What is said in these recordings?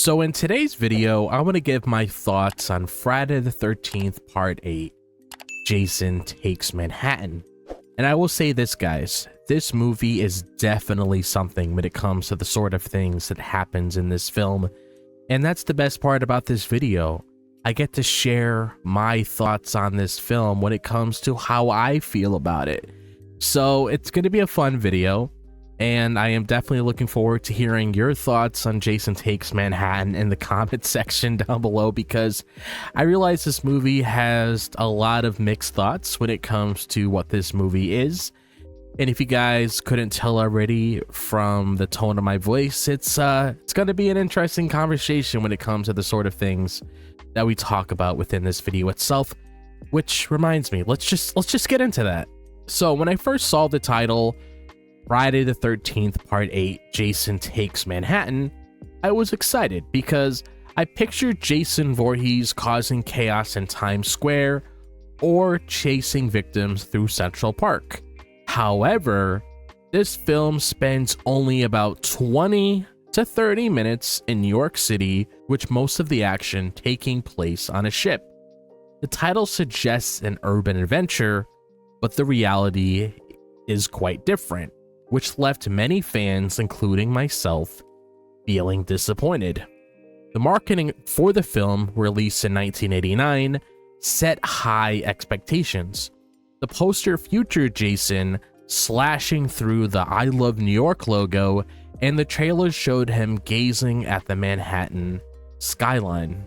So in today's video, I want to give my thoughts on Friday the 13th Part 8, Jason Takes Manhattan. And I will say this, guys, this movie is definitely something when it comes to the sort of things that happens in this film. And that's the best part about this video. I get to share my thoughts on this film when it comes to how I feel about it. So it's going to be a fun video. And I am definitely looking forward to hearing your thoughts on Jason Takes Manhattan in the comment section down below, because I realize this movie has a lot of mixed thoughts when it comes to what this movie is. And if you guys couldn't tell already from the tone of my voice, it's going to be an interesting conversation when it comes to the sort of things that we talk about within this video itself. Which reminds me, let's just get into that. So when I first saw the title, Friday the 13th Part 8, Jason Takes Manhattan, I was excited because I pictured Jason Voorhees causing chaos in Times Square or chasing victims through Central Park. However, this film spends only about 20 to 30 minutes in New York City, with most of the action taking place on a ship. The title suggests an urban adventure, but the reality is quite different, which left many fans, including myself, feeling disappointed. The marketing for the film, released in 1989, set high expectations. The poster featured Jason slashing through the I Love New York logo, and the trailer showed him gazing at the Manhattan skyline.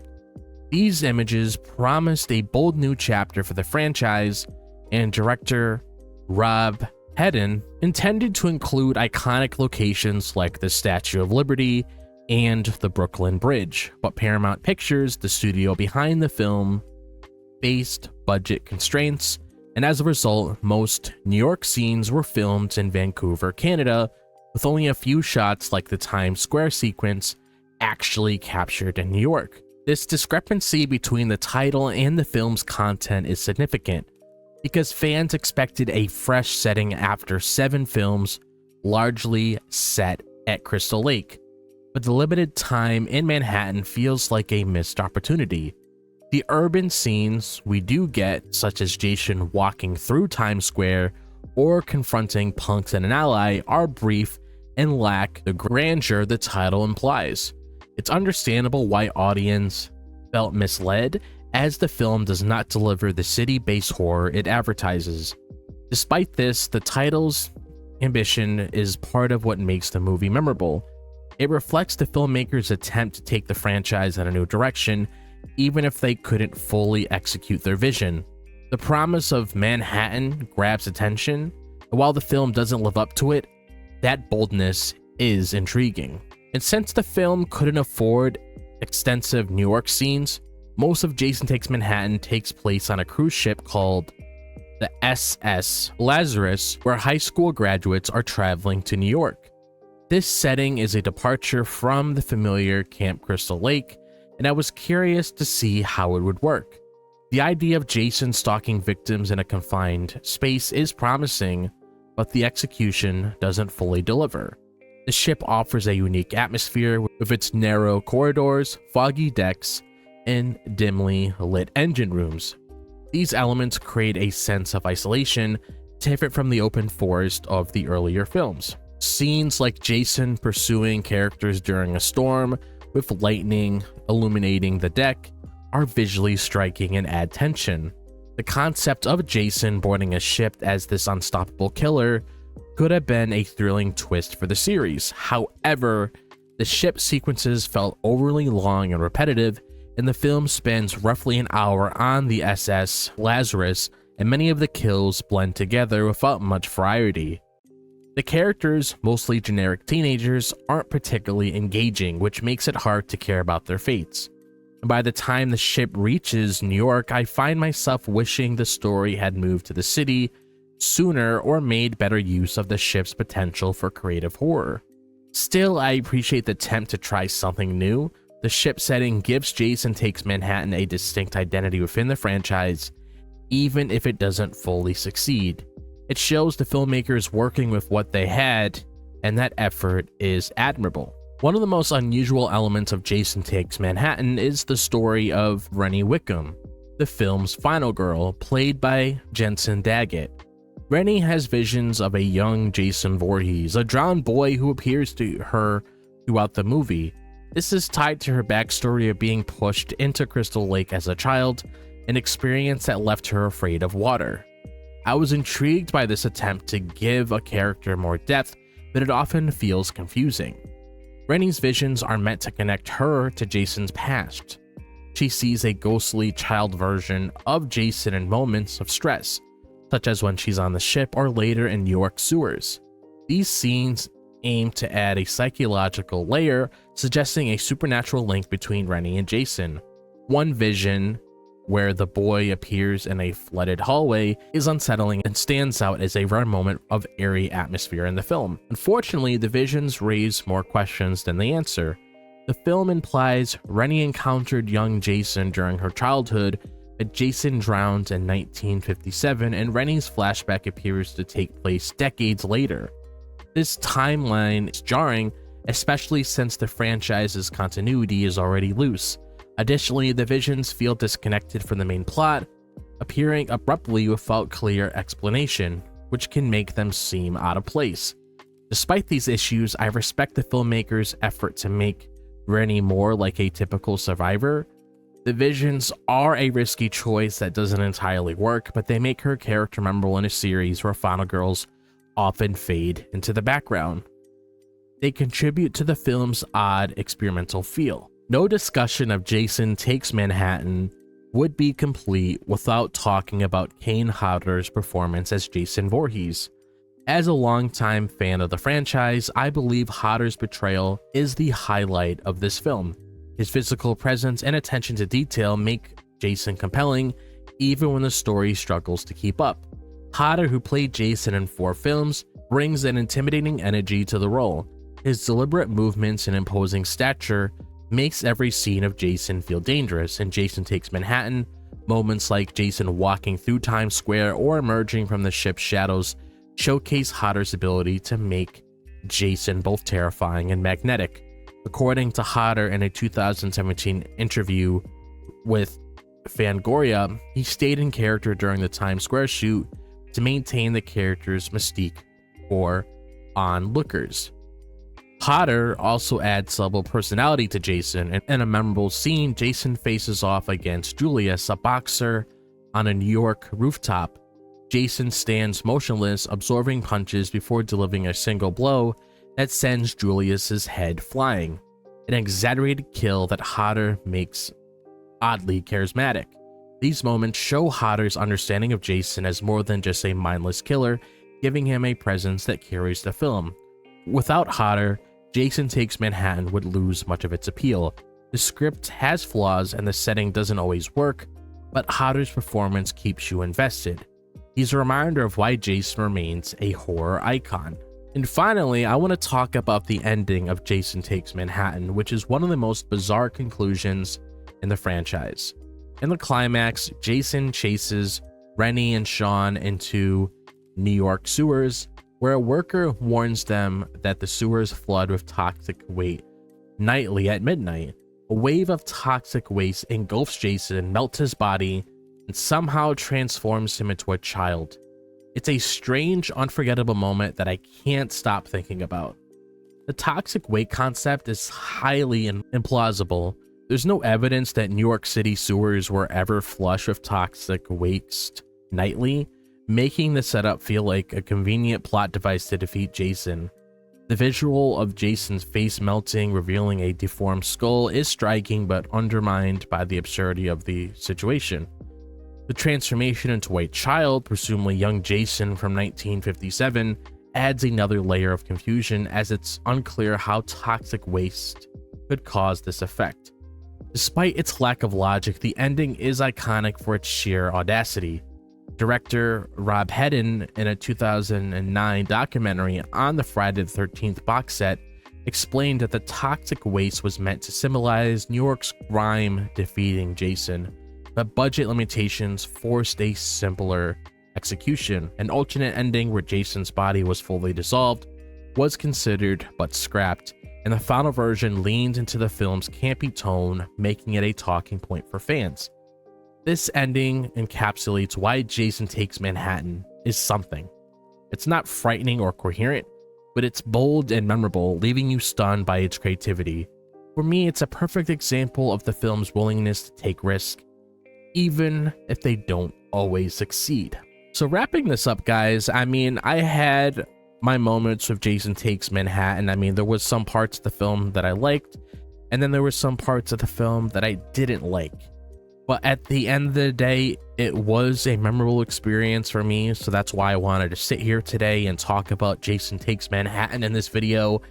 These images promised a bold new chapter for the franchise, and director Rob Hedden intended to include iconic locations like the Statue of Liberty and the Brooklyn Bridge, but Paramount Pictures, the studio behind the film, faced budget constraints, and as a result, most New York scenes were filmed in Vancouver, Canada, with only a few shots like the Times Square sequence actually captured in New York. This discrepancy between the title and the film's content is significant, because fans expected a fresh setting after 7 films largely set at Crystal Lake, but the limited time in Manhattan feels like a missed opportunity. The urban scenes we do get, such as Jason walking through Times Square or confronting punks in an alley, are brief and lack the grandeur the title implies. It's understandable why audience felt misled, as the film does not deliver the city-based horror it advertises. Despite this, the title's ambition is part of what makes the movie memorable. It reflects the filmmakers' attempt to take the franchise in a new direction, even if they couldn't fully execute their vision. The promise of Manhattan grabs attention, and while the film doesn't live up to it, that boldness is intriguing. And since the film couldn't afford extensive New York scenes, most of Jason Takes Manhattan takes place on a cruise ship called the SS Lazarus, where high school graduates are traveling to New York. This setting is a departure from the familiar Camp Crystal Lake, and I was curious to see how it would work. The idea of Jason stalking victims in a confined space is promising, but the execution doesn't fully deliver. The ship offers a unique atmosphere with its narrow corridors, foggy decks, and dimly lit engine rooms. These elements create a sense of isolation, different from the open forest of the earlier films. Scenes like Jason pursuing characters during a storm, with lightning illuminating the deck, are visually striking and add tension. The concept of Jason boarding a ship as this unstoppable killer could have been a thrilling twist for the series. However, the ship sequences felt overly long and repetitive, and the film spends roughly an hour on the SS Lazarus, and many of the kills blend together without much variety. The characters, mostly generic teenagers, aren't particularly engaging, which makes it hard to care about their fates. And by the time the ship reaches New York, I find myself wishing the story had moved to the city sooner or made better use of the ship's potential for creative horror. Still, I appreciate the attempt to try something new. The ship setting gives Jason Takes Manhattan a distinct identity within the franchise, even if it doesn't fully succeed. It shows the filmmakers working with what they had, and that effort is admirable. One of the most unusual elements of Jason Takes Manhattan is the story of Rennie Wickham, the film's final girl, played by Jensen Daggett. Rennie has visions of a young Jason Voorhees, a drowned boy who appears to her throughout the movie. This is tied to her backstory of being pushed into Crystal Lake as a child, an experience that left her afraid of water. I was intrigued by this attempt to give a character more depth, but it often feels confusing. Rennie's visions are meant to connect her to Jason's past. She sees a ghostly child version of Jason in moments of stress, such as when she's on the ship or later in New York sewers. These scenes aim to add a psychological layer, suggesting a supernatural link between Rennie and Jason. One vision, where the boy appears in a flooded hallway, is unsettling and stands out as a rare moment of eerie atmosphere in the film. Unfortunately, the visions raise more questions than they answer. The film implies Rennie encountered young Jason during her childhood, but Jason drowned in 1957, and Rennie's flashback appears to take place decades later. This timeline is jarring, especially since the franchise's continuity is already loose. Additionally, the visions feel disconnected from the main plot, appearing abruptly without clear explanation, which can make them seem out of place. Despite these issues, I respect the filmmaker's effort to make Rennie more like a typical survivor. The visions are a risky choice that doesn't entirely work, but they make her character memorable in a series where final girls often fade into the background. They contribute to the film's odd experimental feel. No discussion of Jason Takes Manhattan would be complete without talking about Kane Hodder's performance as Jason Voorhees. As a longtime fan of the franchise, I believe Hodder's portrayal is the highlight of this film. His physical presence and attention to detail make Jason compelling, even when the story struggles to keep up. Hodder, who played Jason in 4 films, brings an intimidating energy to the role. His deliberate movements and imposing stature makes every scene of Jason feel dangerous. In Jason Takes Manhattan, moments like Jason walking through Times Square or emerging from the ship's shadows showcase Hodder's ability to make Jason both terrifying and magnetic. According to Hodder in a 2017 interview with Fangoria, he stayed in character during the Times Square shoot to maintain the character's mystique for onlookers. Hodder also adds subtle personality to Jason. In a memorable scene, Jason faces off against Julius, a boxer, on a New York rooftop. Jason stands motionless, absorbing punches before delivering a single blow that sends Julius's head flying. An exaggerated kill that Hodder makes oddly charismatic. These moments show Hodder's understanding of Jason as more than just a mindless killer, giving him a presence that carries the film. Without Hodder, Jason Takes Manhattan would lose much of its appeal. The script has flaws and the setting doesn't always work, but Hodder's performance keeps you invested. He's a reminder of why Jason remains a horror icon. And finally, I want to talk about the ending of Jason Takes Manhattan, which is one of the most bizarre conclusions in the franchise. In the climax, Jason chases Rennie and Sean into New York sewers, where a worker warns them that the sewers flood with toxic waste nightly at midnight. A wave of toxic waste engulfs Jason, melts his body, and somehow transforms him into a child. It's a strange, unforgettable moment that I can't stop thinking about. The toxic waste concept is highly implausible. There's no evidence that New York City sewers were ever flush with toxic waste nightly, making the setup feel like a convenient plot device to defeat Jason. The visual of Jason's face melting, revealing a deformed skull, is striking but undermined by the absurdity of the situation. The transformation into a child, presumably young Jason from 1957, adds another layer of confusion, as it's unclear how toxic waste could cause this effect. Despite its lack of logic, the ending is iconic for its sheer audacity. Director Rob Hedden, in a 2009 documentary on the Friday the 13th box set, explained that the toxic waste was meant to symbolize New York's grime defeating Jason, but budget limitations forced a simpler execution. An alternate ending where Jason's body was fully dissolved was considered but scrapped. and the final version leaned into the film's campy tone, making it a talking point for fans. This ending encapsulates why Jason Takes Manhattan is something. It's not frightening or coherent, but it's bold and memorable, leaving you stunned by its creativity. For me, it's a perfect example of the film's willingness to take risks, even if they don't always succeed. So wrapping this up, guys, I mean, I had my moments with Jason Takes Manhattan. I mean, there was some parts of the film that I liked, and then there were some parts of the film that I didn't like. But at the end of the day, it was a memorable experience for me, so that's why I wanted to sit here today and talk about Jason Takes Manhattan in this video,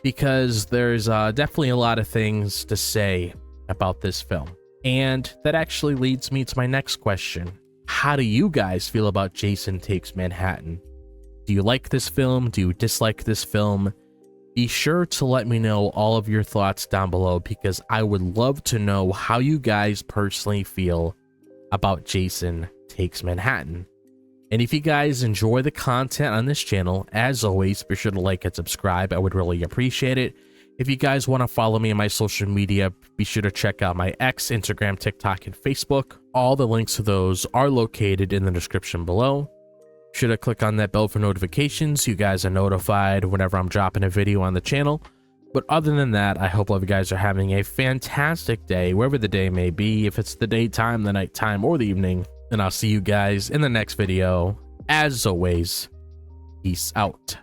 because there's definitely a lot of things to say about this film. And that actually leads me to my next question. How do you guys feel about Jason Takes Manhattan? Do you like this film? Do you dislike this film? Be sure to let me know all of your thoughts down below, because I would love to know how you guys personally feel about Jason Takes Manhattan. And if you guys enjoy the content on this channel, as always, be sure to like and subscribe. I would really appreciate it. If you guys want to follow me on my social media, be sure to check out my X, Instagram, TikTok, and Facebook. All the links to those are located in the description below. Be sure to click on that bell for notifications so you guys are notified whenever I'm dropping a video on the channel. But other than that, I hope all of you guys are having a fantastic day, wherever the day may be, if it's the daytime, the nighttime, or the evening. And I'll see you guys in the next video. As always, peace out.